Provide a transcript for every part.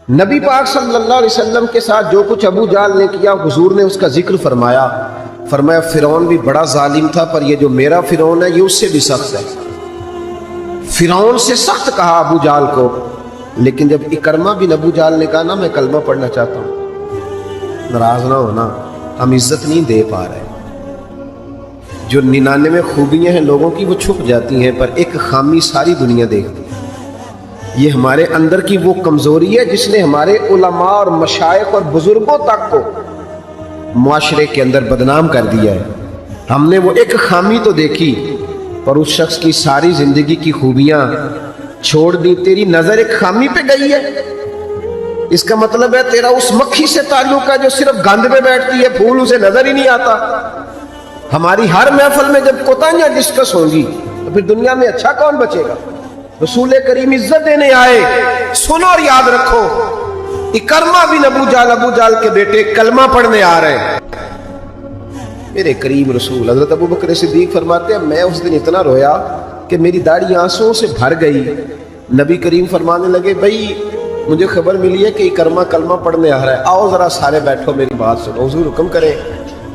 نبی پاک صلی اللہ علیہ وسلم کے ساتھ جو کچھ ابو جہل نے کیا حضور نے اس کا ذکر فرمایا فرعون بھی بڑا ظالم تھا، پر یہ جو میرا فرعون ہے یہ اس سے بھی سخت ہے۔ فرعون سے سخت کہا ابو جہل کو، لیکن جب اکرمہ بن ابو جہل نے کہا نا میں کلمہ پڑھنا چاہتا ہوں، ناراض نہ ہونا، ہم عزت نہیں دے پا رہے۔ جو 99 خوبیاں ہیں لوگوں کی وہ چھپ جاتی ہیں، پر ایک خامی ساری دنیا دیکھتی ہے۔ یہ ہمارے اندر کی وہ کمزوری ہے جس نے ہمارے علماء اور مشائخ اور بزرگوں تک کو معاشرے کے اندر بدنام کر دیا ہے۔ ہم نے وہ ایک خامی تو دیکھی، پر اس شخص کی ساری زندگی کی خوبیاں چھوڑ دی۔ تیری نظر ایک خامی پہ گئی ہے، اس کا مطلب ہے تیرا اس مکھی سے تعلق ہے جو صرف گند پہ بیٹھتی ہے، پھول اسے نظر ہی نہیں آتا۔ ہماری ہر محفل میں جب کوتاہیاں ڈسکس ہوں گی تو پھر دنیا میں اچھا کون بچے گا؟ رسول کریم عزت دینے آئے، سنو اور یاد رکھو، اکرمہ بن ابو جہل کے بیٹے کلمہ پڑھنے آ رہے ہیں۔ میرے کریم رسول حضرت ابو بکر صدیق فرماتے ہیں میں اس دن اتنا رویا کہ میری داڑھی آنسوں سے بھر گئی۔ نبی کریم فرمانے لگے بھائی مجھے خبر ملی ہے کہ اکرمہ کلمہ پڑھنے آ رہا ہے، آؤ ذرا سارے بیٹھو میری بات سنو، حضور حکم کریں۔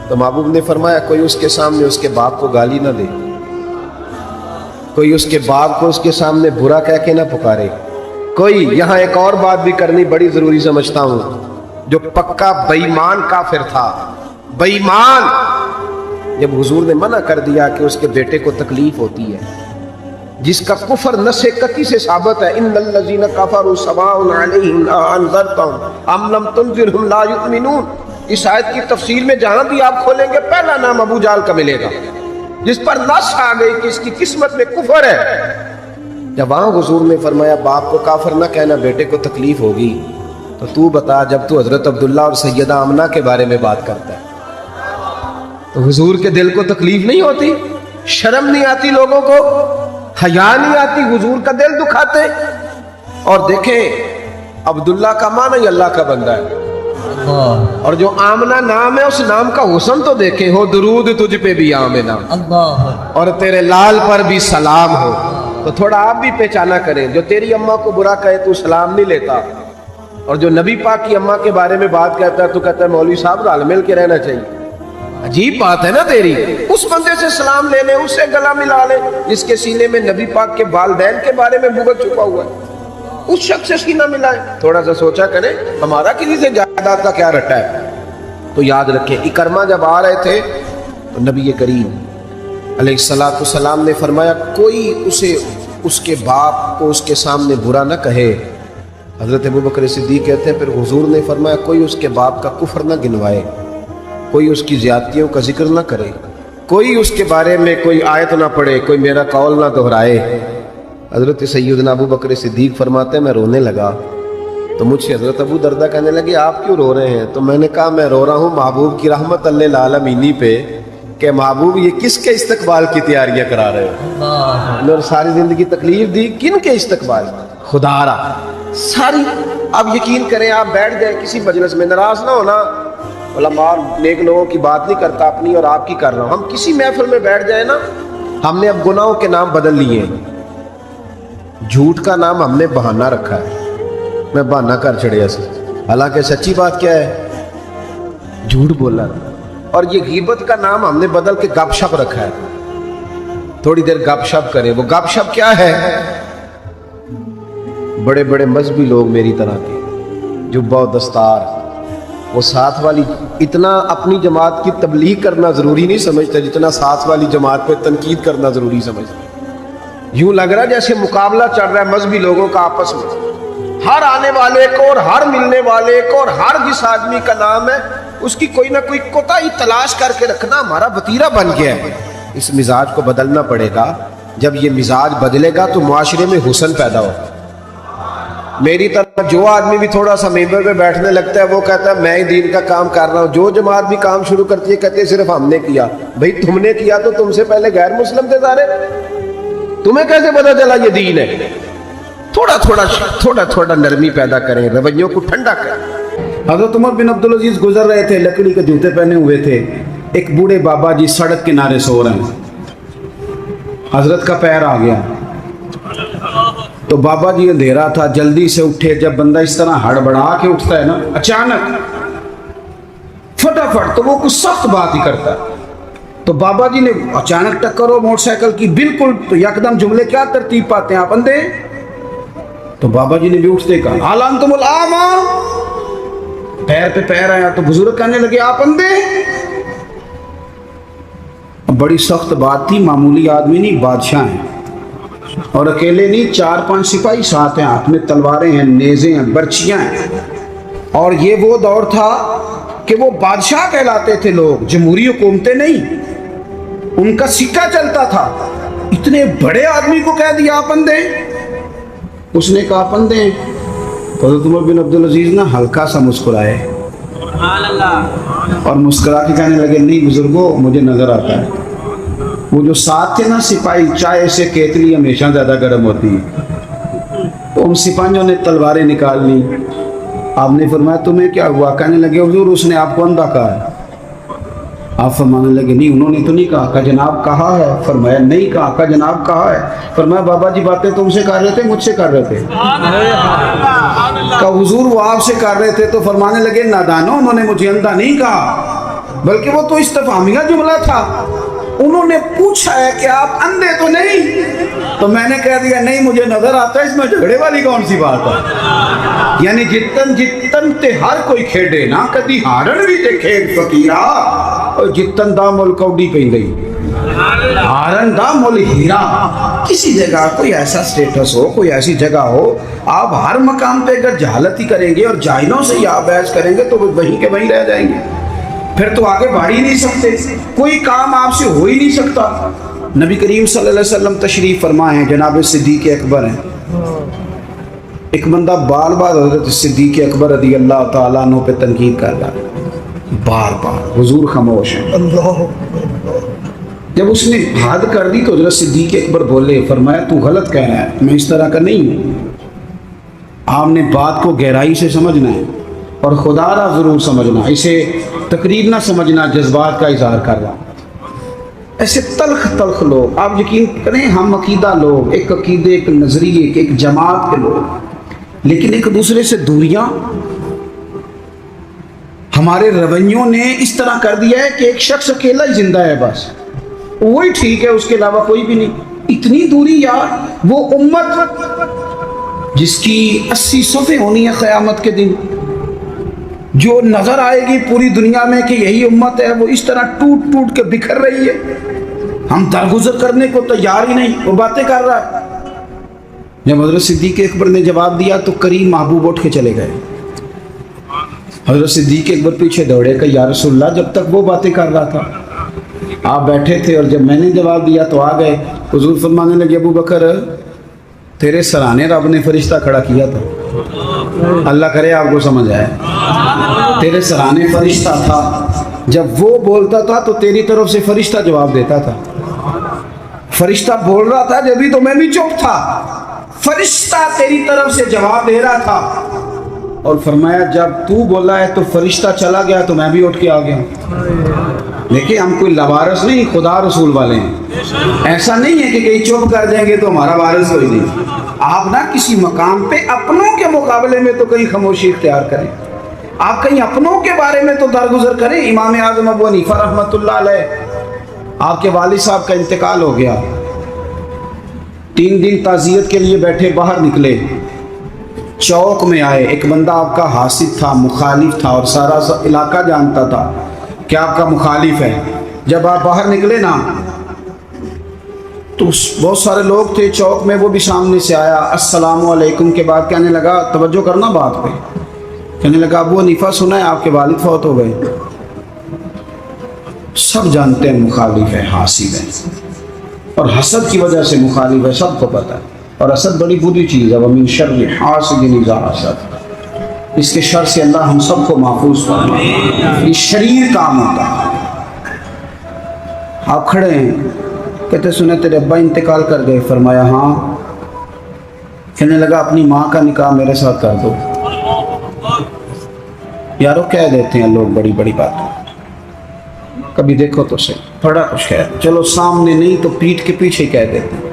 تو محبوب نے فرمایا کوئی اس کے سامنے اس کے باپ کو گالی نہ دے، کوئی اس کے باپ کو اس کے سامنے برا کہہ کے نہ پکارے، کوئی یہاں ایک اور بات بھی کرنی بڑی ضروری سمجھتا ہوں، جو پکا بے ایمان کافر تھا، بے ایمان، جب حضور نے منع کر دیا کہ اس کے بیٹے کو تکلیف ہوتی ہے، جس کا کفر نص قطعی سے ثابت ہے، ان الذین کفروا سواء علیہم انذرتهم ام لم تنذرهم لا یؤمنون، اس آیت کی تفسیر میں جہاں بھی آپ کھولیں گے پہلا نام ابو جہل کا ملے گا، جس پر نص آ گئی کہ اس کی قسمت میں کفر ہے۔ جب وہاں حضور نے فرمایا باپ کو کافر نہ کہنا، بیٹے کو تکلیف ہوگی، تو بتا جب تو حضرت عبداللہ اور سیدہ آمنہ کے بارے میں بات کرتا ہے تو حضور کے دل کو تکلیف نہیں ہوتی؟ شرم نہیں آتی لوگوں کو؟ حیا نہیں آتی؟ حضور کا دل دکھاتے؟ اور دیکھیں عبداللہ کا معنی ہی اللہ کا بندہ ہے، اور جو آمنہ نام ہے اس نام کا حسن تو دیکھیں، ہو درود تجھ پہ بھی آمنہ اور تیرے لال پر بھی سلام ہو، تو تھوڑا آپ بھی پہچانا کریں۔ جو تیری اماں کو برا کہے تو سلام نہیں لیتا، اور جو نبی پاک کی اماں کے بارے میں بات کہتا ہے تو کہتا ہے مولوی صاحب رل مل کے رہنا چاہیے۔ عجیب بات ہے نا تیری، اس بندے سے سلام لے لے، اس سے گلا ملا لے جس کے سینے میں نبی پاک کے والدین کے بارے میں بغض چھپا ہوا ہے، اس شخص سے سینہ ملائے۔ تھوڑا سا سوچا کریں ہمارا کسی سے جائیداد کا کیا رٹا ہے۔ تو یاد رکھیں اکرمہ جب آ رہے تھے تو نبی کریم علیہ السلام نے فرمایا کوئی اسے اس کے باپ کو اس کے سامنے برا نہ کہے۔ حضرت ابو بکر صدیق کہتے ہیں پھر حضور نے فرمایا کوئی اس کے باپ کا کفر نہ گنوائے، کوئی اس کی زیادتیوں کا ذکر نہ کرے، کوئی اس کے بارے میں کوئی آیت نہ پڑھے، کوئی میرا قول نہ دہرائے۔ حضرت سیدنا ابو بکر صدیق فرماتے ہیں میں رونے لگا تو مجھ سے حضرت ابو دردہ کہنے لگے آپ کیوں رو رہے ہیں؟ تو میں نے کہا میں رو رہا ہوں محبوب کی رحمت للعالمین پہ کہ محبوب یہ کس کے استقبال کی تیاریاں کرا رہے ہو؟ اور ساری زندگی تکلیف دی کن کے استقبال؟ خدا را ساری۔ اب یقین کریں آپ بیٹھ گئے کسی مجلس میں، ناراض نہ ہونا، علماء نیک لوگوں کی بات نہیں کرتا، اپنی اور آپ کی کر رہا ہوں۔ ہم کسی محفل میں بیٹھ جائیں نا، ہم نے اب گناہوں کے نام بدل لیے ہیں۔ جھوٹ کا نام ہم نے بہانہ رکھا ہے، میں بہانہ کر چڑیا سے، حالانکہ سچی بات کیا ہے؟ جھوٹ بولا۔ اور یہ غیبت کا نام ہم نے بدل کے گپ شپ رکھا ہے، تھوڑی دیر گپ شپ کریں۔ وہ گپ شپ کیا ہے؟ بڑے بڑے مذہبی لوگ میری طرح کے جبہ و دستار، وہ ساتھ والی اتنا اپنی جماعت کی تبلیغ کرنا ضروری نہیں سمجھتے جتنا ساتھ والی جماعت پہ تنقید کرنا ضروری سمجھتے۔ یوں لگ رہا جیسے مقابلہ چل رہا ہے مذہبی لوگوں کا آپس میں، ہر آنے والے کو اور ہر ملنے والے کو اور ہر جس آدمی کا نام ہے اس کی کوئی نہ کوئی کوتاہی تلاش کر کے رکھنا ہمارا وتیرہ بن گیا ہے۔ اس مزاج کو بدلنا پڑے گا۔ جب یہ مزاج بدلے گا تو معاشرے میں حسن پیدا ہو۔ میری طرح جو آدمی بھی تھوڑا سا ممبر پہ بیٹھنے لگتا ہے وہ کہتا ہے میں ہی دین کا کام کر رہا ہوں، جو جماعت بھی کام شروع کرتی ہے کہتے ہیں صرف ہم نے کیا۔ بھئی تم نے کیا تو تم سے پہلے غیر مسلم تھے سارے، تمہیں کیسے پتا چلا یہ دین ہے؟ تھوڑا تھوڑا نرمی پیدا کریں، رویوں کو ٹھنڈا کریں۔ حضرت عمر بن عبدالعزیز گزر رہے تھے، لکڑی کے جوتے پہنے ہوئے تھے، ایک بوڑھے بابا جی سڑک کنارے سو رہے ہیں، حضرت کا پیر آ گیا تو بابا جی اندھیرا تھا، جلدی سے اٹھے. جب بندہ اس طرح ہڑبڑا کے اٹھتا ہے نا اچانک فٹافٹ، تو وہ کچھ سخت بات ہی کرتا ہے. تو بابا جی نے اچانک ٹکر ہو موٹر سائیکل کی بالکل، تو یکدم جملے کیا ترتیب پاتے ہیں آپ اندھے. تو بابا جی نے بھی اٹھتے کہا آلان تم العاما، پیر پہ پیر آیا. تو بزرگ کہنے لگے آپ اندھے. بڑی سخت بات تھی، معمولی آدمی نہیں، بادشاہ ہیں. اور اکیلے نہیں، 4-5 سپاہی ساتھ ہیں، ہاتھ میں تلواریں ہیں، نیزے ہیں، برچیاں ہیں. اور یہ وہ دور تھا کہ وہ بادشاہ کہلاتے تھے لوگ، جمہوری حکومتیں نہیں، ان کا سکہ چلتا تھا. اتنے بڑے آدمی کو کہہ دیا آپ اندھے. اس نے کہا آپ اندھے. حضرت عمر بن عبدالعزیز نا ہلکا سا مسکرائے اور مسکرا کے کہنے لگے نہیں بزرگوں، مجھے نظر آتا ہے. وہ جو ساتھ تھے نا سپاہی، چائے سے کیتلی ہمیشہ زیادہ گرم ہوتی ہے، تو ان سپاہیوں نے تلواریں نکال لی. آپ نے فرمایا تمہیں کیا ہوا؟ کہنے لگے حضور اس نے آپ کو اندھا کہا ہے. آپ فرمانے لگے نہیں انہوں نے تو نہیں کہا. کہا جناب کہا ہے. فرمایا نہیں کہا. کہا جناب کہا ہے. فرمایا بابا جی باتیں تم سے کر رہے تھے مجھ سے کر رہے تھے؟ کہا حضور وہ آپ سے کر رہے تھے. تو فرمانے لگے نادانو، انہوں نے مجھے اندھا نہیں کہا، بلکہ وہ تو استفہامیہ جملہ تھا. انہوں نے پوچھا ہے کہ آپ اندھے تو نہیں، تو میں نے کہہ دیا نہیں مجھے نظر آتا ہے. اس میں جھگڑے والی کون سی بات ہے؟ یعنی جتن تے ہر کوئی کھیڑے نا، کدی ہارن بھی تے کھیڑ فقیرا، اور جتن دا مل کوڈی پہ گئی ہارن دا مل ہیرا. کسی جگہ کوئی ایسا سٹیٹس ہو، کوئی ایسی جگہ ہو، آپ ہر مقام پہ اگر جہالت ہی کریں گے اور جاہلوں سے ہی آپ بحث کریں گے تو وہ وہیں کے وہیں رہ جائیں گے. پھر تو آگے بڑھ ہی نہیں سکتے، کوئی کام آپ سے ہو ہی نہیں سکتا. نبی کریم صلی اللہ علیہ وسلم تشریف فرمائے ہیں، جناب صدیق اکبر ہیں. ایک بندہ بار بار حضرت صدیق اکبر رضی اللہ تعالیٰ عنہ پہ تنقید کر رہا ہے، بار بار. حضور خاموش ہیں. جب اس نے حد کر دی تو حضرت صدیق اکبر بولے، فرمایا تو غلط کہہ رہا ہے، میں اس طرح کا نہیں ہوں. آپ نے بات کو گہرائی سے سمجھنا ہے اور خدا را ضرور سمجھنا، اسے تقریر نہ سمجھنا جذبات کا اظہار کر رہا. ایسے تلخ تلخ لوگ، آپ یقین کریں ہم عقیدہ لوگ، ایک عقیدے، ایک نظریے، ایک جماعت کے لوگ، لیکن ایک دوسرے سے دوریاں. ہمارے رویوں نے اس طرح کر دیا ہے کہ ایک شخص اکیلا ہی زندہ ہے، بس وہی ٹھیک ہے، اس کے علاوہ کوئی بھی نہیں. اتنی دوری یار. وہ امت جس کی 80 صفیں ہونی ہے قیامت کے دن، جو نظر آئے گی پوری دنیا میں کہ یہی امت ہے، وہ اس طرح ٹوٹ ٹوٹ کے بکھر رہی ہے. ہم درگزر کرنے کو تیار ہی نہیں، وہ باتیں کر رہا ہے. جب حضرت صدیق اکبر نے جواب دیا تو کریم محبوب اٹھ کے چلے گئے. حضرت صدیق اکبر پیچھے دوڑے کہ یا رسول اللہ، جب تک وہ باتیں کر رہا تھا آپ بیٹھے تھے، اور جب میں نے جواب دیا تو آ گئے. حضور فرمانے لگے ابو بکر تیرے سرانے رب نے فرشتہ کھڑا کیا تھا. اللہ کرے آپ کو سمجھ آئے. تیرے سرانے فرشتہ تھا، جب وہ بولتا تھا تو تیری طرف سے فرشتہ جواب دیتا تھا. فرشتہ بول رہا تھا جبھی تو میں بھی چپ تھا، فرشتہ تیری طرف سے جواب دے رہا تھا. اور فرمایا جب تو بولا ہے تو فرشتہ چلا گیا تو میں بھی اٹھ کے آ گیا. دیکھیں ہم کوئی لوارث نہیں، خدا رسول والے ہیں. ایسا نہیں ہے کہ کہیں چپ کر جائیں گے تو ہمارا وارث کوئی نہیں. آپ نہ کسی مقام پہ اپنوں کے مقابلے میں تو کہیں خاموشی اختیار کریں، آپ کہیں اپنوں کے بارے میں تو درگزر کریں. امام اعظم ابو حنیفہ رحمۃ اللہ علیہ، آپ کے والد صاحب کا انتقال ہو گیا. 3 دن تعزیت کے لیے بیٹھے، باہر نکلے، چوک میں آئے. ایک بندہ آپ کا حاسد تھا، مخالف تھا، اور سارا علاقہ جانتا تھا کہ آپ کا مخالف ہے. جب آپ باہر نکلے نا تو بہت سارے لوگ تھے چوک میں، وہ بھی سامنے سے آیا. السلام علیکم کے بعد کہنے لگا، توجہ کرنا بات پہ، کہنے لگا ابو حنیفہ سنا ہے آپ کے والد فوت ہو گئے. سب جانتے ہیں مخالف ہے، حاسد ہے، اور حسد کی وجہ سے مخالف ہے، سب کو پتہ ہے. اور حسد بڑی بری چیز ہے. وَمِن شَرِّ حَاسِدٍ إِذَا حَسَدَ، اس کے شر سے اللہ ہم سب کو محفوظ فرمائے. یہ شریر کام ہوتا ہے. آپ کھڑے ہیں، کہتے سنے تیرے ابا انتقال کر گئے. فرمایا ہاں. کہنے لگا اپنی ماں کا نکاح میرے ساتھ کر دو. یارو کہہ دیتے ہیں لوگ بڑی بڑی باتیں، کبھی دیکھو تو صحیح، بڑا کچھ کہہ، چلو سامنے نہیں تو پیٹھ کے پیچھے کہہ دیتے ہیں.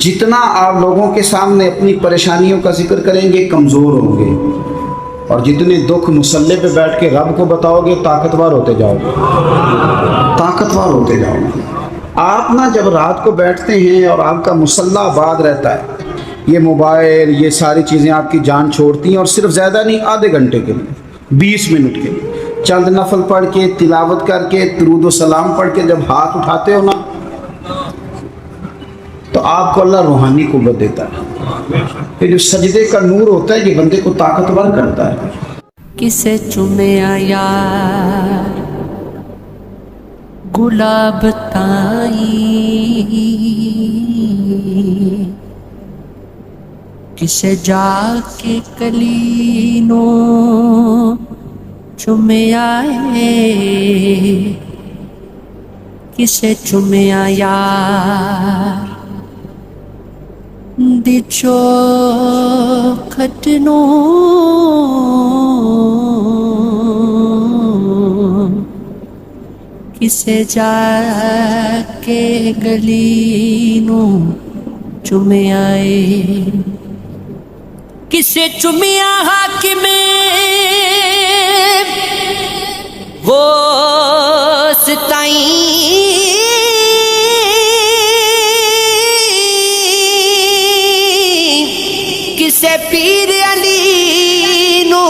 جتنا آپ لوگوں کے سامنے اپنی پریشانیوں کا ذکر کریں گے کمزور ہوں گے، اور جتنے دکھ مصلے پہ بیٹھ کے رب کو بتاؤ گے طاقتور ہوتے جاؤ گے، طاقتور ہوتے جاؤ گے۔ آپ نا جب رات کو بیٹھتے ہیں اور آپ کا مصلہ آباد رہتا ہے، یہ موبائل یہ ساری چیزیں آپ کی جان چھوڑتی ہیں، اور صرف زیادہ نہیں، آدھے گھنٹے کے لیے 20 منٹ کے لیے چند نفل پڑھ کے تلاوت کر کے درود و سلام پڑھ کے جب ہاتھ اٹھاتے ہو نا، تو آپ کو اللہ روحانی قوت دیتا ہے۔ یہ جو سجدے کا نور ہوتا ہے یہ بندے کو طاقتور کرتا ہے۔ کسے چومیا یار گلاب تائی، کسے جا کے کلی نو چومیا ہے، کسے چومیا یار دی چوکھٹ نو، کسے جا کے گلی نو چومیا ہے، کسے چومیا حاکم وہ ستائیں، کسے پیر علی نو